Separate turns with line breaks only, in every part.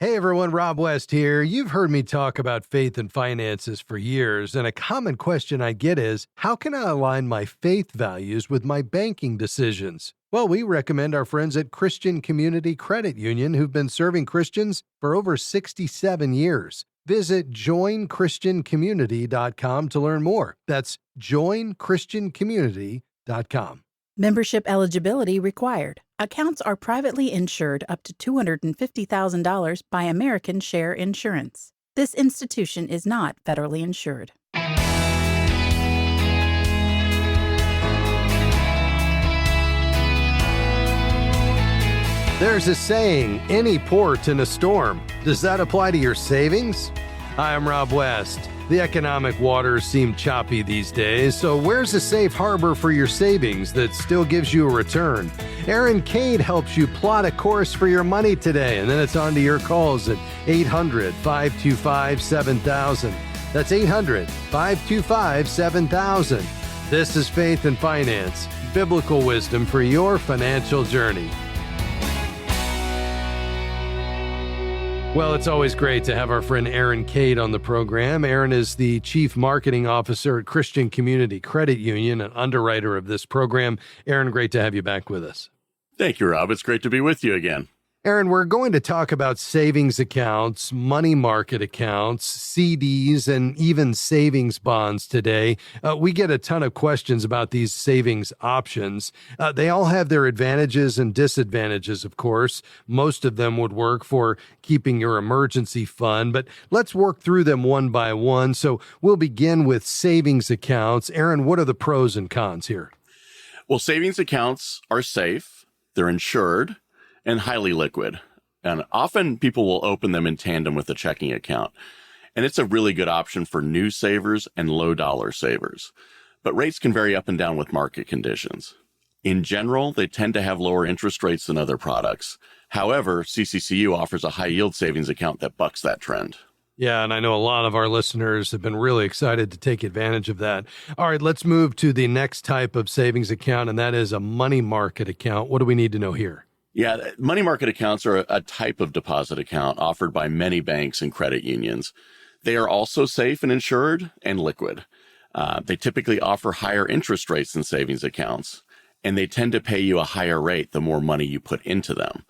Hey everyone, Rob West here. You've heard me talk about faith and finances for years, and a common question I get is, how can I align my faith values with my banking decisions? Well, we recommend our friends at Christian Community Credit Union who've been serving Christians for over 67 years. Visit joinchristiancommunity.com to learn more. That's joinchristiancommunity.com.
Membership eligibility required. Accounts are privately insured up to $250,000 by American Share Insurance. This institution is not federally insured.
There's a saying, any port in a storm. Does that apply to your savings? Hi, I'm Rob West. The economic waters seem choppy these days, so where's a safe harbor for your savings that still gives you a return? Caid helps you plot a course for your money today, and then it's on to your calls at 800-525-7000. That's 800-525-7000. This is Faith and Finance, biblical wisdom for your financial journey. Well, it's always great to have our friend Caid on the program. Aaron is the Chief Marketing Officer at Christian Community Credit Union, an underwriter of this program. Aaron, great to have you back with us.
Thank you, Rob. It's great to be with you again.
Aaron, we're going to talk about savings accounts, money market accounts, CDs, and even savings bonds today. We get a ton of questions about these savings options. They all have their advantages and disadvantages, of course. Most of them would work for keeping your emergency fund, but let's work through them one by one. So we'll begin with savings accounts. Aaron, what are the pros and cons here?
Well, savings accounts are safe, they're insured, and highly liquid. And often people will open them in tandem with a checking account. And it's a really good option for new savers and low dollar savers. But rates can vary up and down with market conditions. In general, they tend to have lower interest rates than other products. However, CCCU offers a high yield savings account that bucks that trend.
Yeah, and I know a lot of our listeners have been really excited to take advantage of that. All right, let's move to the next type of savings account, and that is a money market account. What do we need to know here?
Yeah, money market accounts are a type of deposit account offered by many banks and credit unions. They are also safe and insured and liquid. They typically offer higher interest rates than savings accounts, and they tend to pay you a higher rate the more money you put into them.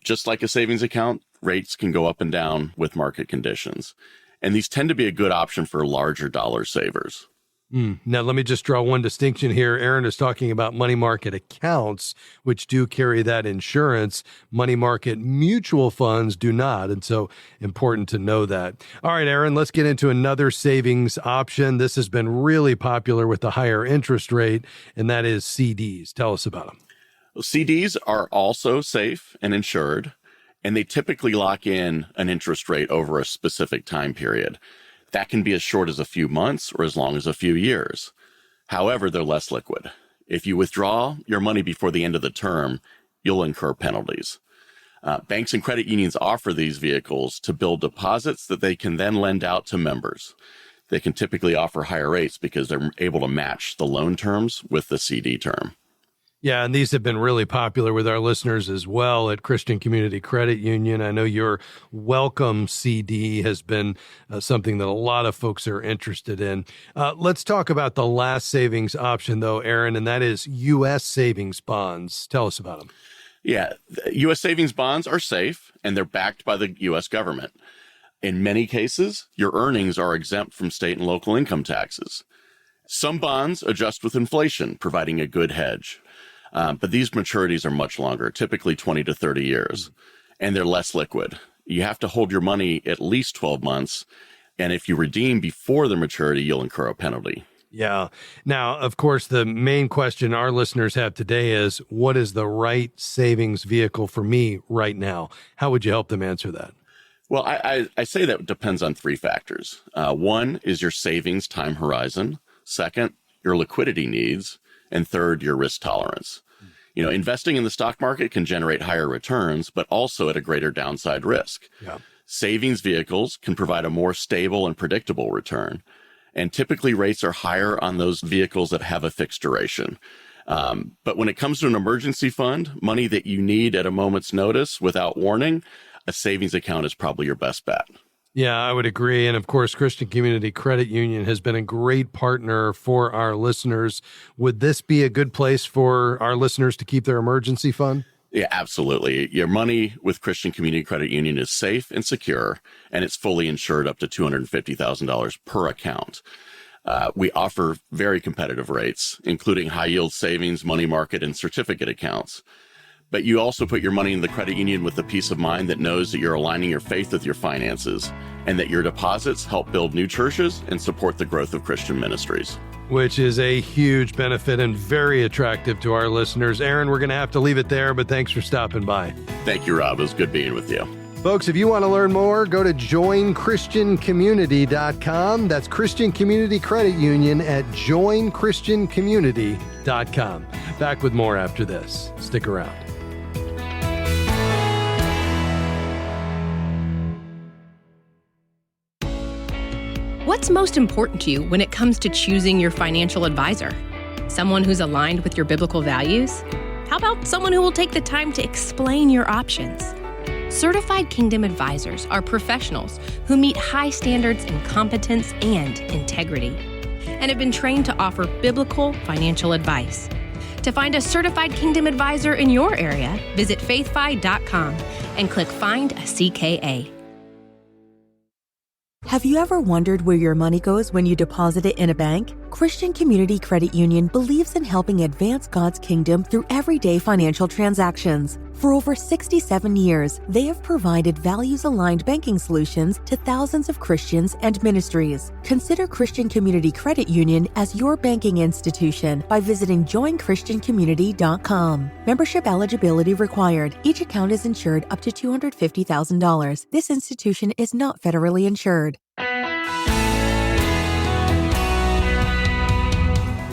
Just like a savings account, rates can go up and down with market conditions, and these tend to be a good option for larger dollar savers.
Now, let me just draw one distinction here. Aaron is talking about money market accounts, which do carry that insurance. Money market mutual funds do not, and so important to know that. All right, Aaron, let's get into another savings option. This has been really popular with the higher interest rate, and that is CDs. Tell us about them.
Well, CDs are also safe and insured, and they typically lock in an interest rate over a specific time period. That can be as short as a few months or as long as a few years. However, they're less liquid. If you withdraw your money before the end of the term, you'll incur penalties. Banks and credit unions offer these vehicles to build deposits that they can then lend out to members. They can typically offer higher rates because they're able to match the loan terms with the CD term.
Yeah, and these have been really popular with our listeners as well at Christian Community Credit Union. I know your Welcome CD has been something that a lot of folks are interested in. Let's talk about the last savings option, though, Aaron, and that is U.S. savings bonds. Tell us about them.
Yeah, U.S. savings bonds are safe, and they're backed by the U.S. government. In many cases, your earnings are exempt from state and local income taxes. Some bonds adjust with inflation, providing a good hedge. But these maturities are much longer, typically 20 to 30 years, and they're less liquid. You have to hold your money at least 12 months, and if you redeem before the maturity, you'll incur a penalty.
Yeah. Now, of course, the main question our listeners have today is, what is the right savings vehicle for me right now? How would you help them answer that?
Well, I say that depends on three factors. One is your savings time horizon. Second, your liquidity needs. And third, your risk tolerance. You know, investing in the stock market can generate higher returns, but also at a greater downside risk.
Yeah.
Savings vehicles can provide a more stable and predictable return. And typically rates are higher on those vehicles that have a fixed duration. But when it comes to an emergency fund, money that you need at a moment's notice without warning, a savings account is probably your best bet.
Yeah, I would agree. And of course, Christian Community Credit Union has been a great partner for our listeners. Would this be a good place for our listeners to keep their emergency fund?
Yeah, absolutely. Your money with Christian Community Credit Union is safe and secure, and it's fully insured up to $250,000 per account. We offer very competitive rates, including high yield savings, money market, and certificate accounts. But you also put your money in the credit union with the peace of mind that knows that you're aligning your faith with your finances and that your deposits help build new churches and support the growth of Christian ministries.
Which is a huge benefit and very attractive to our listeners. Aaron, we're going to have to leave it there, but thanks for stopping by.
Thank you, Rob. It was good being with you.
Folks, if you want to learn more, go to joinchristiancommunity.com. That's Christian Community Credit Union at joinchristiancommunity.com. Back with more after this. Stick around.
What's most important to you when it comes to choosing your financial advisor? Someone who's aligned with your biblical values? How about someone who will take the time to explain your options? Certified Kingdom Advisors are professionals who meet high standards in competence and integrity and have been trained to offer biblical financial advice. To find a Certified Kingdom Advisor in your area, visit faithfi.com and click Find a CKA.
Have you ever wondered where your money goes when you deposit it in a bank? Christian Community Credit Union believes in helping advance God's kingdom through everyday financial transactions. For over 67 years, they have provided values-aligned banking solutions to thousands of Christians and ministries. Consider Christian Community Credit Union as your banking institution by visiting joinchristiancommunity.com. Membership eligibility required. Each account is insured up to $250,000. This institution is not federally insured.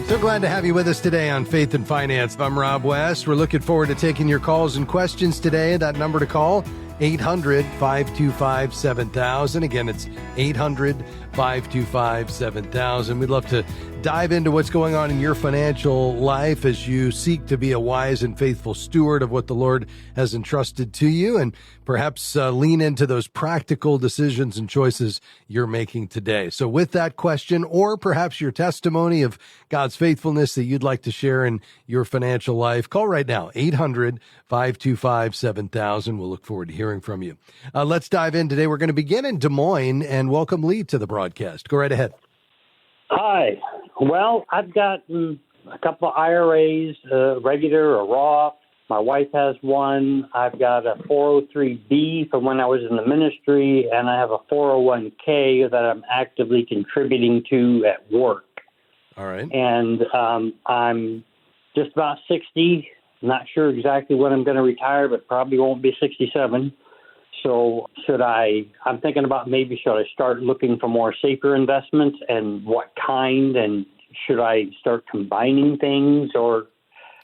So glad to have you with us today on Faith and Finance. I'm Rob West. We're looking forward to taking your calls and questions today. That number to call, 800-525-7000. Again, it's 800-525-7000. We'd love to dive into what's going on in your financial life as you seek to be a wise and faithful steward of what the Lord has entrusted to you, and perhaps lean into those practical decisions and choices you're making today. So with that question, or perhaps your testimony of God's faithfulness that you'd like to share in your financial life, call right now, 800-525-7000. We'll look forward to hearing from you. Let's dive in today. We're going to begin in Des Moines and welcome Lee to the broadcast. Go right ahead.
Hi. Well, I've got a couple of IRAs, regular or Roth. My wife has one. I've got a 403B from when I was in the ministry, and I have a 401K that I'm actively contributing to at work.
All right.
And I'm just about 60. Not sure exactly when I'm going to retire, but probably won't be 67. So I'm thinking about maybe should I start looking for more safer investments, and what kind, and should I start combining things, or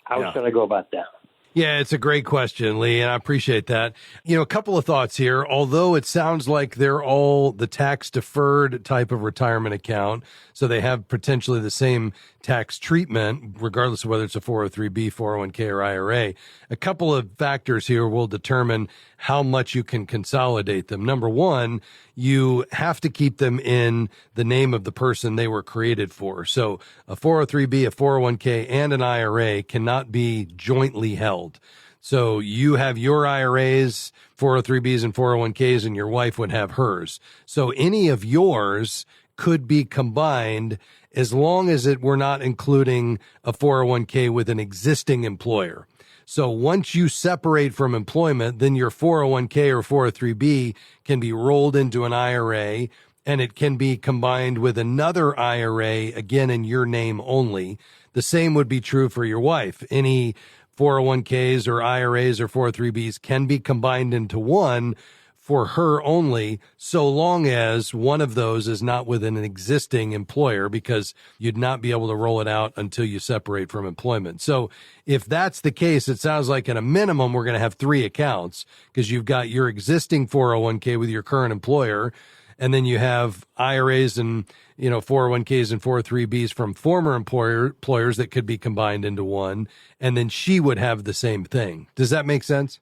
how should I go about that?
Yeah, it's a great question, Lee, and I appreciate that. You know, a couple of thoughts here. Although it sounds like they're all the tax-deferred type of retirement account, so they have potentially the same tax treatment, regardless of whether it's a 403B, 401K, or IRA. A couple of factors here will determine how much you can consolidate them. Number one, you have to keep them in the name of the person they were created for. So a 403B, a 401K, and an IRA cannot be jointly held. So you have your IRAs, 403Bs, and 401Ks, and your wife would have hers. So any of yours could be combined as long as we're not including a 401K with an existing employer. So once you separate from employment, then your 401K or 403B can be rolled into an IRA, and it can be combined with another IRA, again, in your name only. The same would be true for your wife. Any 401Ks or IRAs or 403Bs can be combined into one for her only, so long as one of those is not within an existing employer, because you'd not be able to roll it out until you separate from employment. So if that's the case, it sounds like at a minimum, we're going to have 3 accounts, because you've got your existing 401k with your current employer, and then you have IRAs and, 401ks and 403bs from former employers that could be combined into one, and then she would have the same thing. Does that make sense?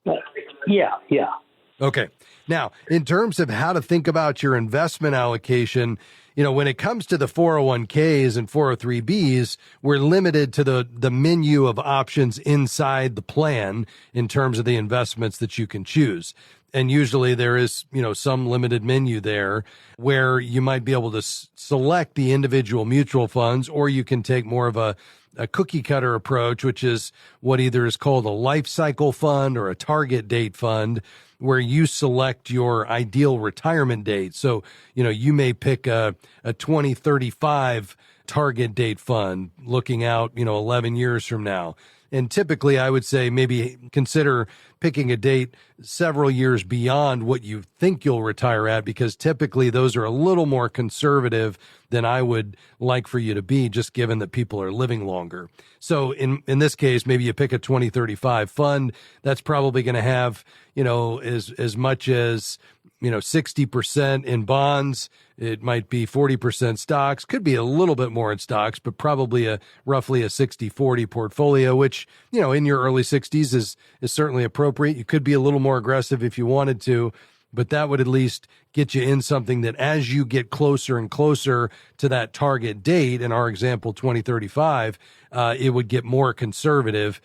Yeah.
Okay. Now, in terms of how to think about your investment allocation, when it comes to the 401ks and 403bs, we're limited to the menu of options inside the plan in terms of the investments that you can choose. And usually there is, some limited menu there where you might be able to select the individual mutual funds, or you can take more of a cookie cutter approach, which is what either is called a life cycle fund or a target date fund, where you select your ideal retirement date. So, you may pick a 2035 target date fund looking out, 11 years from now. And typically I would say maybe consider picking a date several years beyond what you think you'll retire at, because typically those are a little more conservative than I would like for you to be, just given that people are living longer. So in this case, maybe you pick a 2035 fund that's probably going to have, as much as, 60% in bonds. It might be 40% stocks, could be a little bit more in stocks, but probably roughly a 60-40 portfolio, which, in your early 60s is certainly appropriate. You could be a little more aggressive if you wanted to, but that would at least get you in something that as you get closer and closer to that target date, in our example, 2035, it would get more conservative,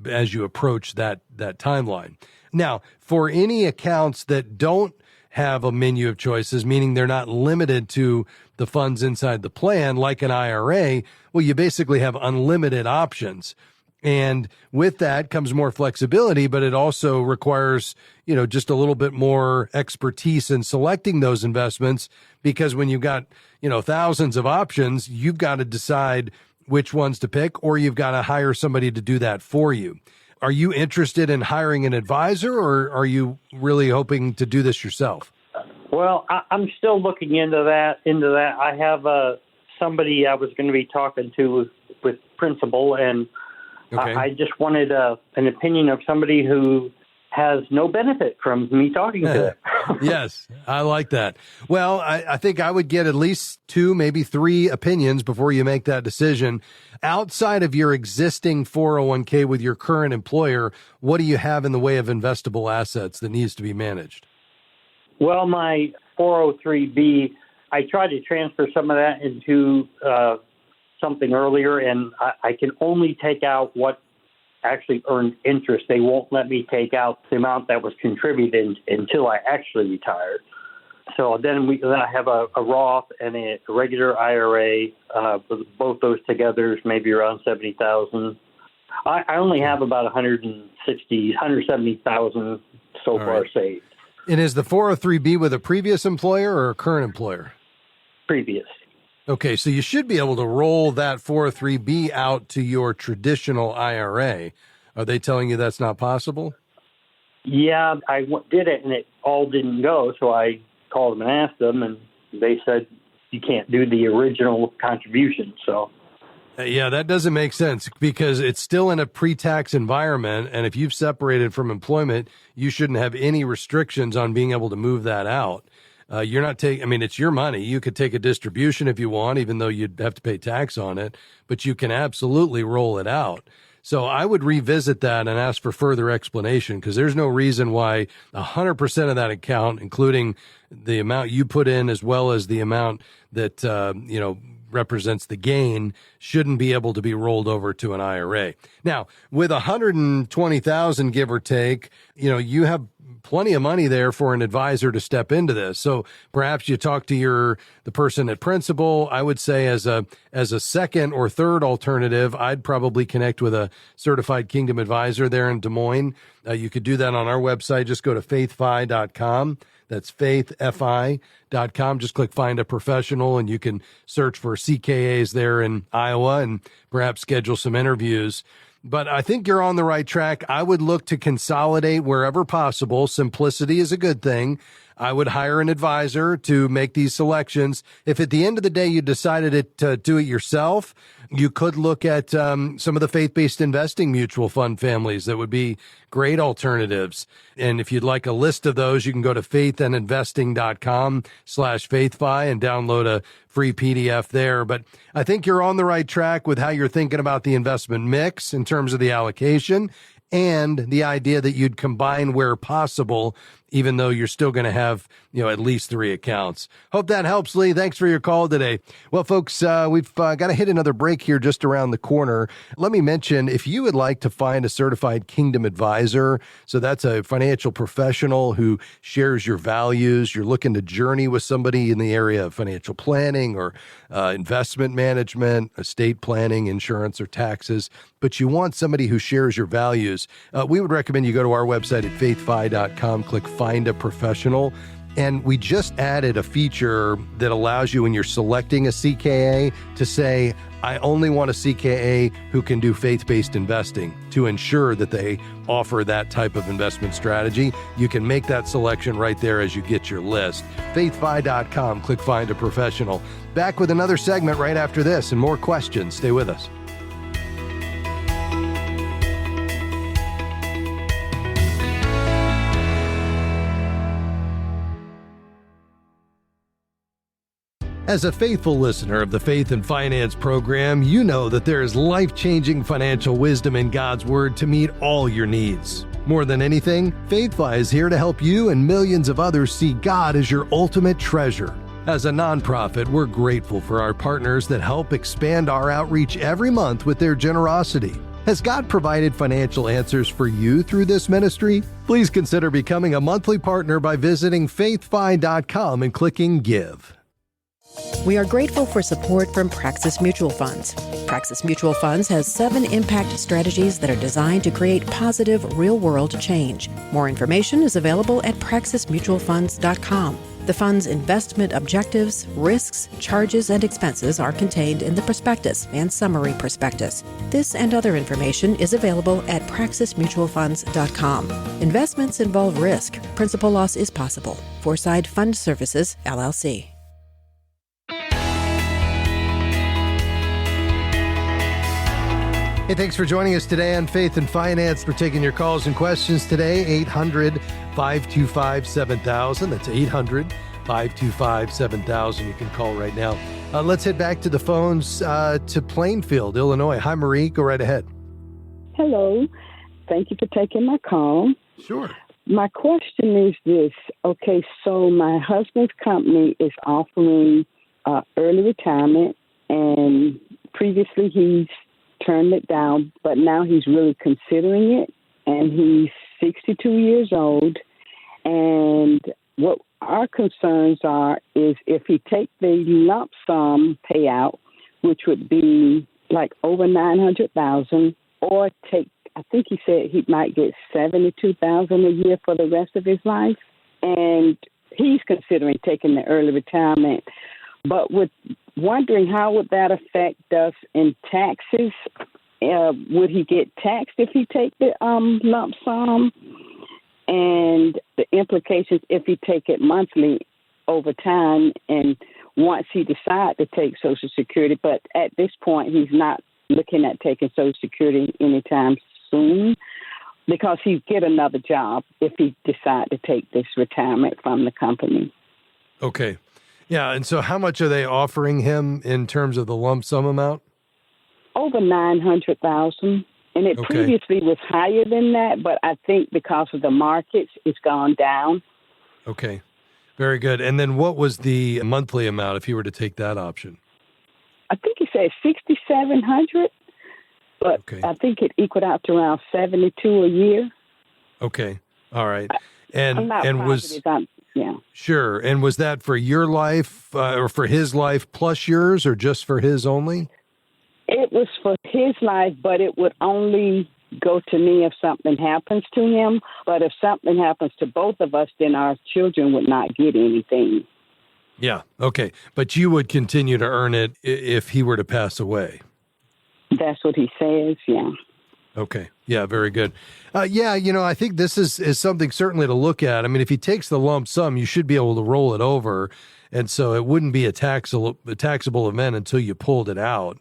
as you approach that timeline. Now, for any accounts that don't have a menu of choices, meaning they're not limited to the funds inside the plan, like an IRA, well, you basically have unlimited options. And with that comes more flexibility, but it also requires, just a little bit more expertise in selecting those investments, because when you've got, thousands of options, you've got to decide which ones to pick, or you've got to hire somebody to do that for you. Are you interested in hiring an advisor, or are you really hoping to do this yourself?
Well, I'm still looking into that. I have somebody I was going to be talking to with principal, and
okay.
I just wanted an opinion of somebody who has no benefit from me talking to them.
Yes, I like that. Well, I think I would get at least 2, maybe 3 opinions before you make that decision. Outside of your existing 401k with your current employer, what do you have in the way of investable assets that needs to be managed?
Well, my 403b, I tried to transfer some of that into something earlier, and I can only take out what actually earned interest. They won't let me take out the amount that was contributed until I actually retired. So then I have a Roth and a regular IRA. Both those together is maybe around $70,000. I only have about $170,000 so far saved.
And is the 403b with a previous employer or a current employer?
Previous.
Okay, so you should be able to roll that 403b out to your traditional IRA. Are they telling you that's not possible?
Yeah, I did it, and it all didn't go, so I called them and asked them, and they said you can't do the original contribution. So,
yeah, that doesn't make sense, because it's still in a pre-tax environment, and if you've separated from employment, you shouldn't have any restrictions on being able to move that out. You're not taking, it's your money. You could take a distribution if you want, even though you'd have to pay tax on it, but you can absolutely roll it out. So I would revisit that and ask for further explanation, because there's no reason why 100% of that account, including the amount you put in as well as the amount that, represents the gain, shouldn't be able to be rolled over to an IRA. Now, with 120,000, give or take, you have plenty of money there for an advisor to step into this. So perhaps you talk to the person at principal. I would say as a second or third alternative, I'd probably connect with a certified Kingdom advisor there in Des Moines. You could do that on our website. Just go to faithfi.com. That's faithfi.com. Just click find a professional, and you can search for CKAs there in Iowa and perhaps schedule some interviews. But I think you're on the right track. I would look to consolidate wherever possible. Simplicity is a good thing. I would hire an advisor to make these selections. If at the end of the day you decided to do it yourself, you could look at some of the faith-based investing mutual fund families. That would be great alternatives. And if you'd like a list of those, you can go to faithandinvesting.com/faithfi and download a free PDF there. But I think you're on the right track with how you're thinking about the investment mix in terms of the allocation, and the idea that you'd combine where possible even though you're still going to have, at least 3 accounts. Hope that helps, Lee. Thanks for your call today. Well, folks, we've got to hit another break here just around the corner. Let me mention, if you would like to find a certified Kingdom advisor, so that's a financial professional who shares your values, you're looking to journey with somebody in the area of financial planning or investment management, estate planning, insurance, or taxes, but you want somebody who shares your values, we would recommend you go to our website at faithfi.com, click Find a Professional. And we just added a feature that allows you, when you're selecting a CKA, to say, I only want a CKA who can do faith-based investing, to ensure that they offer that type of investment strategy. You can make that selection right there as you get your list. faithfi.com, click Find a Professional. Back with another segment right after this and more questions. Stay with us. As a faithful listener of the Faith and Finance program, you know that there is life-changing financial wisdom in God's Word to meet all your needs. More than anything, FaithFi is here to help you and millions of others see God as your ultimate treasure. As a nonprofit, we're grateful for our partners that help expand our outreach every month with their generosity. Has God provided financial answers for you through this ministry? Please consider becoming a monthly partner by visiting faithfi.com and clicking Give.
We are grateful for support from Praxis Mutual Funds. Praxis Mutual Funds has 7 impact strategies that are designed to create positive, real-world change. More information is available at praxismutualfunds.com. The fund's investment objectives, risks, charges, and expenses are contained in the prospectus and summary prospectus. This and other information is available at praxismutualfunds.com. Investments involve risk. Principal loss is possible. Foreside Fund Services, LLC.
Hey, thanks for joining us today on Faith and Finance. We're taking your calls and questions today, 800-525-7000. That's 800-525-7000. You can call right now. Let's head back to the phones to Plainfield, Illinois. Hi, Marie. Go right ahead.
Hello. Thank you for taking my call.
Sure.
My question is this. Okay, so my husband's company is offering early retirement, and previously he's turned it down, but now he's really considering it, and he's 62 years old. And what our concerns are is if he take the lump sum payout, which would be like over $900,000, or take, I think he said he might get $72,000 a year for the rest of his life, and he's considering taking the early retirement, but with wondering how would that affect us in taxes? Would he get taxed if he take the lump sum? And the implications if he take it monthly over time, and once he decides to take Social Security, but at this point he's not looking at taking Social Security anytime soon because he'd get another job if he decides to take this retirement from the company.
Okay. Yeah, and so how much are they offering him in terms of the lump sum amount?
Over $900,000, and it previously was higher than that, but I think because of the markets, it's gone down.
Okay, very good. And then what was the monthly amount if you were to take that option?
I think he said $6,700, but I think it equaled out to around $72 a year.
Okay, all right.
I'm not positive. Yeah.
Sure. And was that for your life or for his life plus yours, or just for his only?
It was for his life, but it would only go to me if something happens to him. But if something happens to both of us, then our children would not get anything.
Yeah. Okay. But you would continue to earn it if he were to pass away.
That's what he says. Yeah.
Okay. Yeah, very good. I think this is something certainly to look at. I mean, if he takes the lump sum, you should be able to roll it over. And so it wouldn't be a taxable event until you pulled it out.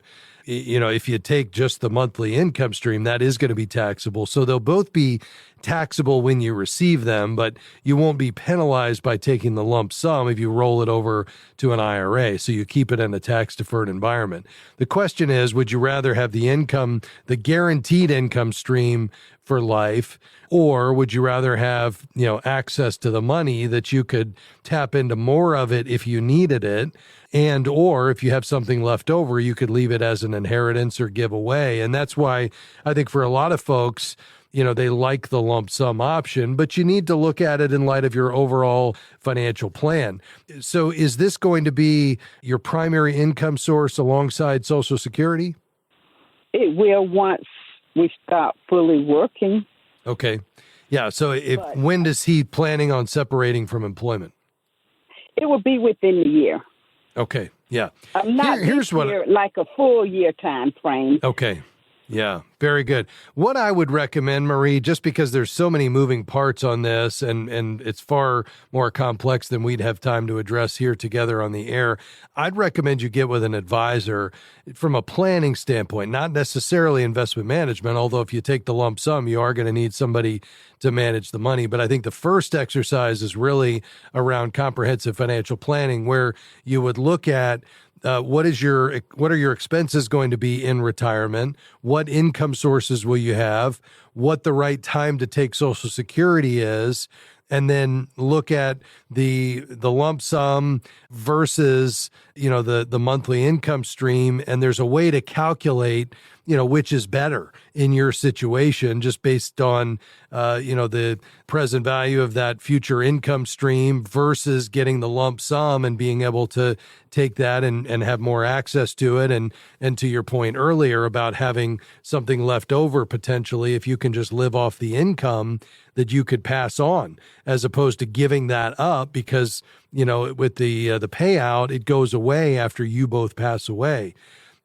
If you take just the monthly income stream, that is going to be taxable. So they'll both be taxable when you receive them, but you won't be penalized by taking the lump sum if you roll it over to an IRA. So you keep it in a tax-deferred environment. The question is, would you rather have the income, the guaranteed income stream for life, or would you rather have, access to the money that you could tap into more of it if you needed it? And, or if you have something left over, you could leave it as an inheritance or give away. And that's why I think for a lot of folks, they like the lump sum option, but you need to look at it in light of your overall financial plan. So is this going to be your primary income source alongside Social Security?
It will once we start fully working.
Okay. Yeah. So when is he planning on separating from employment?
It will be within the year.
Okay. Yeah.
I'm not like a full year time frame.
Okay. Yeah, very good. What I would recommend, Marie, just because there's so many moving parts on this and it's far more complex than we'd have time to address here together on the air, I'd recommend you get with an advisor from a planning standpoint, not necessarily investment management, although if you take the lump sum, you are going to need somebody to manage the money. But I think the first exercise is really around comprehensive financial planning, where you would look at what are your expenses going to be in retirement? What income sources will you have? What the right time to take Social Security is? And then look at the lump sum versus, the monthly income stream. And there's a way to calculate, which is better in your situation, just based on, the present value of that future income stream versus getting the lump sum and being able to take that and have more access to it. And to your point earlier about having something left over potentially, if you can just live off the income that you could pass on, as opposed to giving that up because, with the payout, it goes away after you both pass away.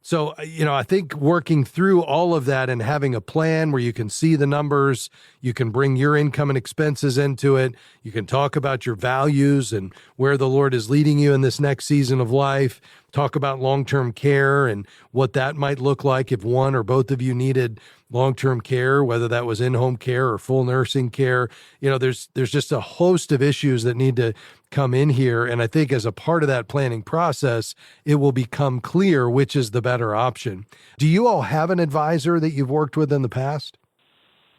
So, I think working through all of that and having a plan where you can see the numbers, you can bring your income and expenses into it, you can talk about your values and where the Lord is leading you in this next season of life, talk about long-term care and what that might look like if one or both of you needed long-term care, whether that was in-home care or full nursing care. There's just a host of issues that need to come in here. And I think as a part of that planning process, it will become clear which is the better option. Do you all have an advisor that you've worked with in the past?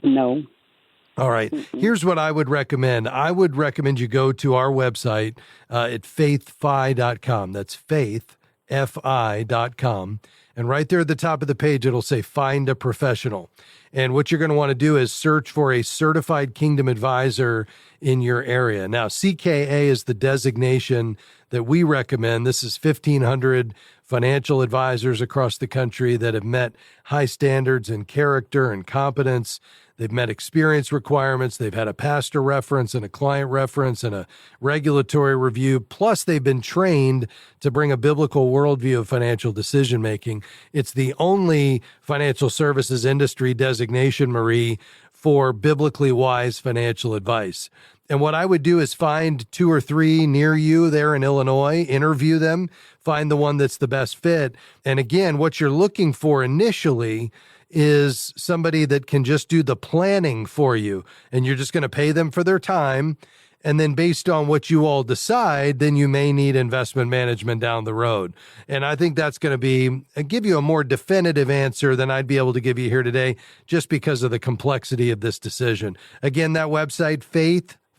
No.
All right. Here's what I would recommend. I would recommend you go to our website at faithfi.com. That's faithfi.com. And right there at the top of the page, it'll say find a professional. And what you're going to want to do is search for a certified Kingdom advisor in your area. Now, CKA is the designation that we recommend. This is 1,500 financial advisors across the country that have met high standards in character and competence. They've met experience requirements. They've had a pastor reference and a client reference and a regulatory review. Plus, they've been trained to bring a biblical worldview of financial decision-making. It's the only financial services industry designation, Marie, for biblically wise financial advice. And what I would do is find 2 or 3 near you there in Illinois, interview them, find the one that's the best fit. And again, what you're looking for initially is somebody that can just do the planning for you, and you're just going to pay them for their time. And then based on what you all decide, then you may need investment management down the road. And I think that's going to give you a more definitive answer than I'd be able to give you here today, just because of the complexity of this decision. Again, that website,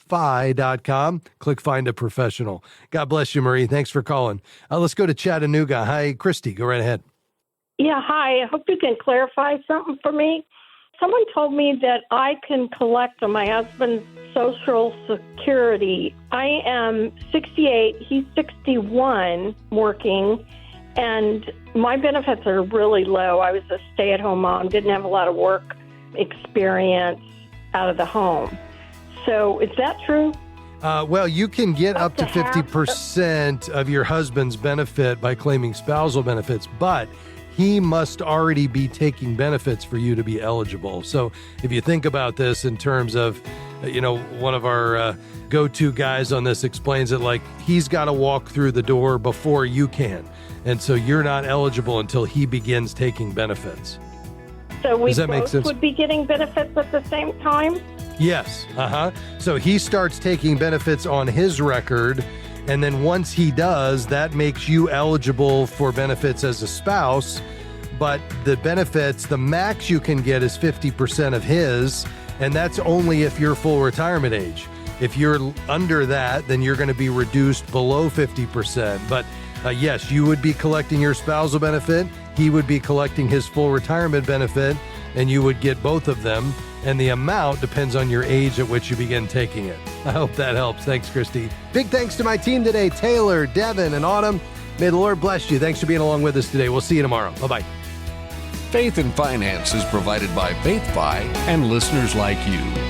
faithfi.com. Click Find a Professional. God bless you, Marie. Thanks for calling. Let's go to Chattanooga. Hi, Christy. Go right ahead.
Yeah, hi. I hope you can clarify something for me. Someone told me that I can collect on my husband's Social Security. I am 68, he's 61, working, and my benefits are really low. I was a stay-at-home mom, didn't have a lot of work experience out of the home. So is that true?
Well, you can get up to 50% of your husband's benefit by claiming spousal benefits, but he must already be taking benefits for you to be eligible. So if you think about this in terms of, one of our go-to guys on this explains it like he's got to walk through the door before you can. And so you're not eligible until he begins taking benefits.
So we
Does that make
both
sense?
would be getting benefits at the same time?
Yes. So he starts taking benefits on his record. And then once he does, that makes you eligible for benefits as a spouse. But the benefits, the max you can get is 50% of his. And that's only if you're full retirement age. If you're under that, then you're going to be reduced below 50%. But yes, you would be collecting your spousal benefit. He would be collecting his full retirement benefit, and you would get both of them. And the amount depends on your age at which you begin taking it. I hope that helps. Thanks, Christy. Big thanks to my team today, Taylor, Devin, and Autumn. May the Lord bless you. Thanks for being along with us today. We'll see you tomorrow. Bye-bye.
Faith and Finance is provided by FaithFi and listeners like you.